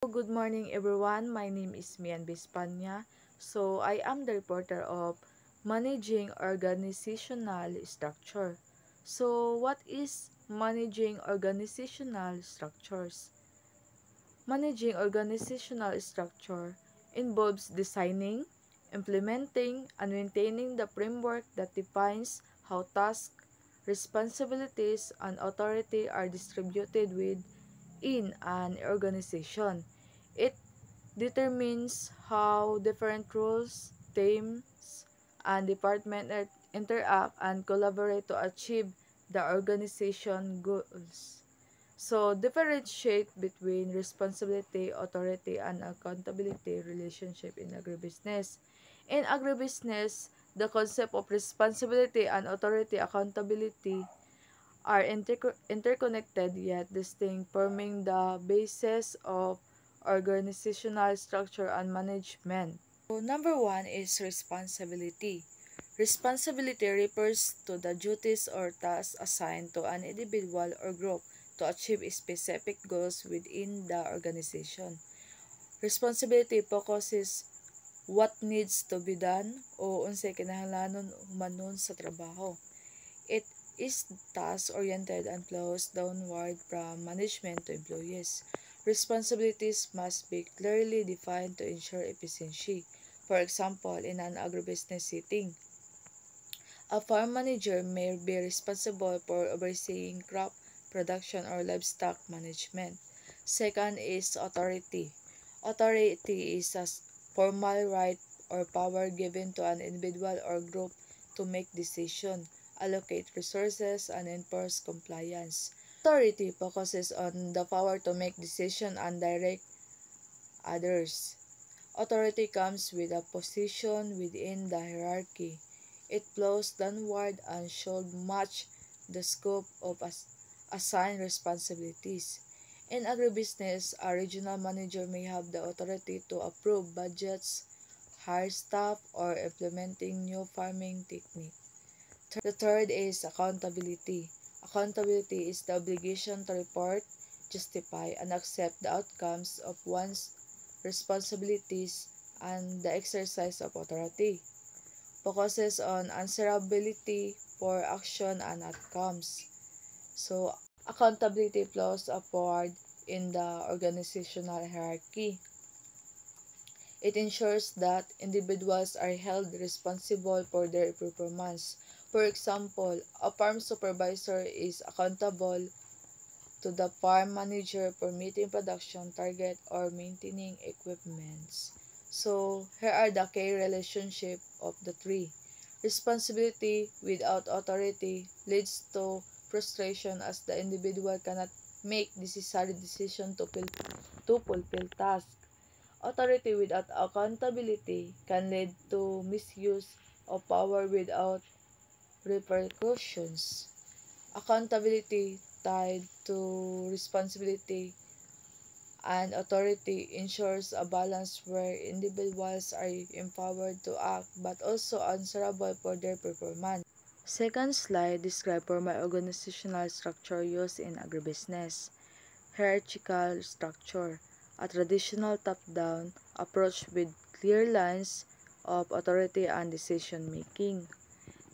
Good morning everyone, my name is Mian Bispanya. I am the reporter of Managing Organizational Structure. What is managing organizational structures? Managing organizational structure involves designing, implementing, and maintaining the framework that defines how tasks, responsibilities, and authority are distributed within an organization. It determines how different roles, teams, and departments interact and collaborate to achieve the organization goals. Differentiate between responsibility, authority, and accountability relationship in agribusiness. In agribusiness, the concept of responsibility and authority accountability are interconnected yet distinct, forming the basis of organizational structure and management. Number one is responsibility. Responsibility refers to the duties or tasks assigned to an individual or group to achieve specific goals within the organization. Responsibility focuses what needs to be done o unsay kinahanglanon humanon sa trabaho. It is task-oriented and flows downward from management to employees. Responsibilities must be clearly defined to ensure efficiency. For example, in an agribusiness setting, a farm manager may be responsible for overseeing crop production or livestock management. Second is authority. Authority is a formal right or power given to an individual or group to make decisions, allocate resources, and enforce compliance. Authority focuses on the power to make decisions and direct others. Authority comes with a position within the hierarchy. It flows downward and should match the scope of assigned responsibilities. In agribusiness, a regional manager may have the authority to approve budgets, hire staff, or implementing new farming techniques. The third is accountability. Accountability is the obligation to report, justify, and accept the outcomes of one's responsibilities and the exercise of authority. Focuses on answerability for action and outcomes. Accountability flows upward in the organizational hierarchy. It ensures that individuals are held responsible for their performance. For example, a farm supervisor is accountable to the farm manager for meeting production target or maintaining equipments. Here are the key relationship of the three. Responsibility without authority leads to frustration as the individual cannot make necessary decisions to fulfill tasks. Authority without accountability can lead to misuse of power without repercussions. Accountability tied to responsibility and authority ensures a balance where individuals are empowered to act but also answerable for their performance. Second slide describes formal organizational structure used in agribusiness. Hierarchical structure, a traditional top-down approach with clear lines of authority and decision-making.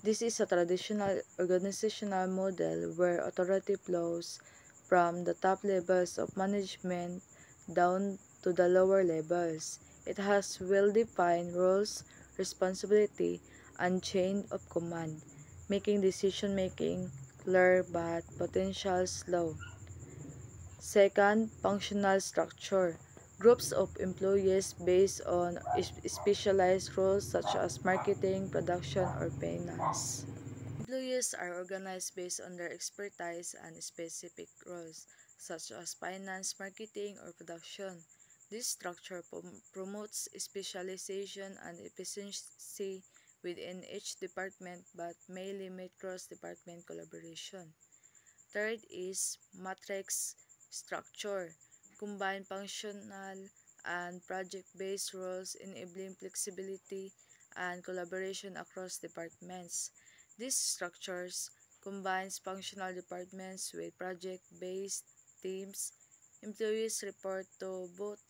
This is a traditional organizational model where authority flows from the top levels of management down to the lower levels. It has well-defined roles, responsibility, and chain of command, making decision-making clear but potential slow. Second, functional structure. Groups of employees based on specialized roles such as marketing, production, or finance. Employees are organized based on their expertise and specific roles, such as finance, marketing, or production. This structure promotes specialization and efficiency within each department but may limit cross-department collaboration. Third is matrix structure. Combine functional and project-based roles enabling flexibility and collaboration across departments. These structures combines functional departments with project-based teams. Employees report to both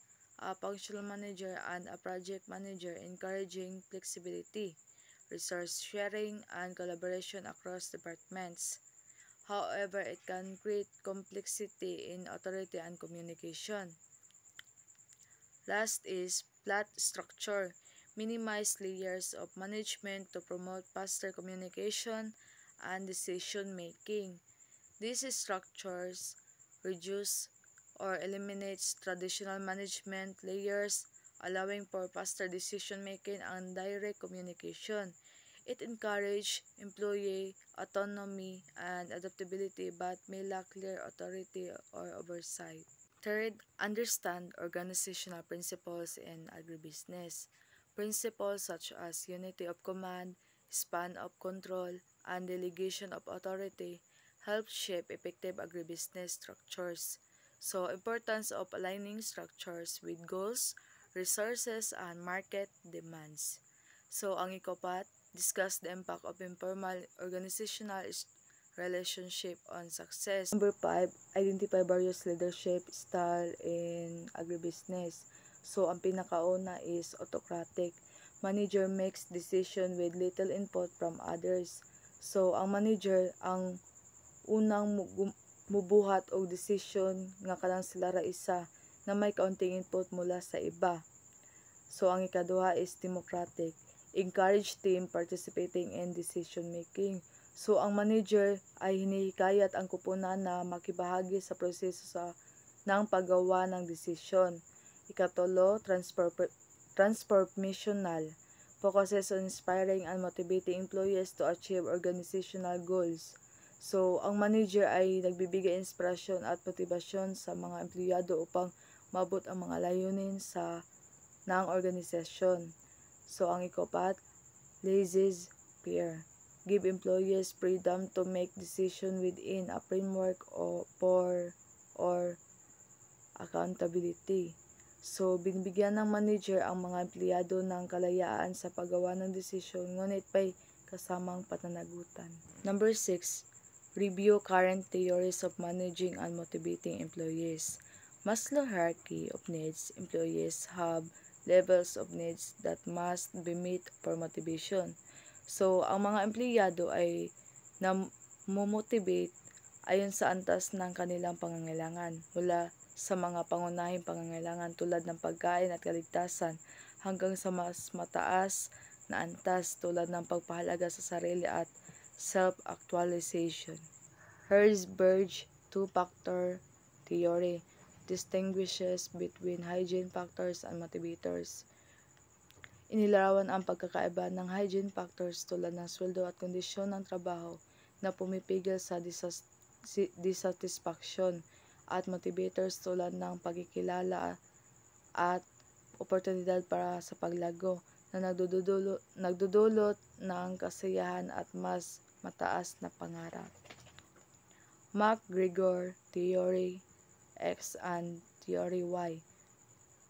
a functional manager, and a project manager, encouraging flexibility, resource sharing, and collaboration across departments. However, it can create complexity in authority and communication. Last is flat structure. Minimize layers of management to promote faster communication and decision making. These structures reduce or eliminates traditional management layers, allowing for faster decision making and direct communication. It encourages employee autonomy and adaptability but may lack clear authority or oversight. Third, understand organizational principles in agribusiness. Principles such as unity of command, span of control, and delegation of authority help shape effective agribusiness structures. So, importance of aligning structures with goals, resources, and market demands. So, ang ikapat, discuss the impact of informal organizational relationship on success. Number 5, identify various leadership style in agribusiness. So, ang pinakauna is autocratic. Manager makes decision with little input from others. So, ang manager ang unang mubuhat og decision nga kanang sila ra isa na may kaunting input mula sa iba. So, ang ikaduha is democratic. Encourage team participating in decision making. So, ang manager ay hinihikayat ang kupunan na makibahagi sa proseso ng paggawa ng desisyon. Ikatulo, transformational. Focuses on inspiring and motivating employees to achieve organizational goals. So, ang manager ay nagbibigay inspirasyon at motibasyon sa mga empleyado upang mabot ang mga layunin ng organisasyon. So, ang ikapat, laissez-faire. Give employees freedom to make decisions within a framework or accountability. So, binibigyan ng manager ang mga empleyado ng kalayaan sa paggawa ng desisyon, ngunit may kasamang pananagutan. Number 6, review current theories of managing and motivating employees. Maslow hierarchy of needs. Employees have levels of needs that must be met for motivation. So, ang mga empleyado ay namomotivate ayon sa antas ng kanilang pangangailangan mula sa mga pangunahing pangangailangan tulad ng pagkain at kaligtasan hanggang sa mas mataas na antas tulad ng pagpahalaga sa sarili at self-actualization. Herzberg's two-factor theory distinguishes between hygiene factors and motivators. Inilarawan ang pagkakaiba ng hygiene factors tulad ng sweldo at kondisyon ng trabaho na pumipigil sa dissatisfaction at motivators tulad ng pagkikilala at oportunidad para sa paglago na nagdudulot ng kasiyahan at mas mataas na pangarap. MacGregor Theory X and Theory Y.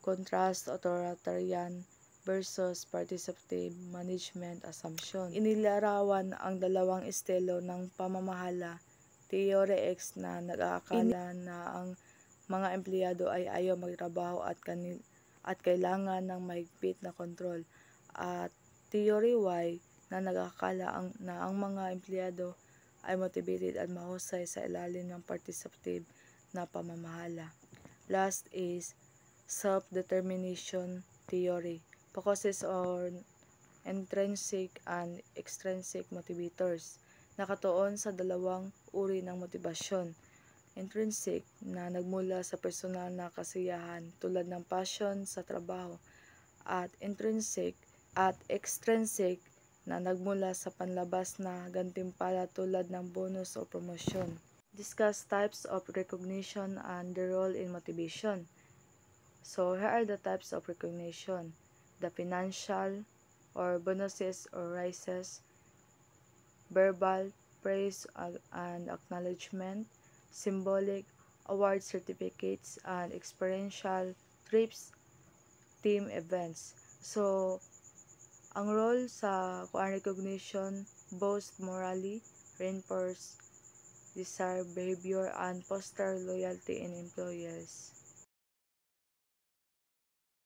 Contrast authoritarian versus participative management assumption. Inilarawan ang dalawang estilo ng pamamahala. Theory X na nag-aakala na ang mga empleyado ay ayaw magtrabaho at kailangan ng mahigpit na kontrol. At Theory Y na nag-aakala na ang mga empleyado ay motivated at mahusay sa ilalim ng participative na pamamahala. Last is self-determination theory. Focuses on intrinsic and extrinsic motivators. Nakatuon sa dalawang uri ng motibasyon. Intrinsic na nagmula sa personal na kasiyahan tulad ng passion sa trabaho at extrinsic na nagmula sa panlabas na gantimpala tulad ng bonus o promosyon. Discuss types of recognition and the role in motivation. So, here are the types of recognition. The financial or bonuses or raises, verbal praise and acknowledgement, symbolic award certificates, and experiential trips, team events. So, ang role sa recognition boost morally, reinforce desired behavior, and foster loyalty in employees.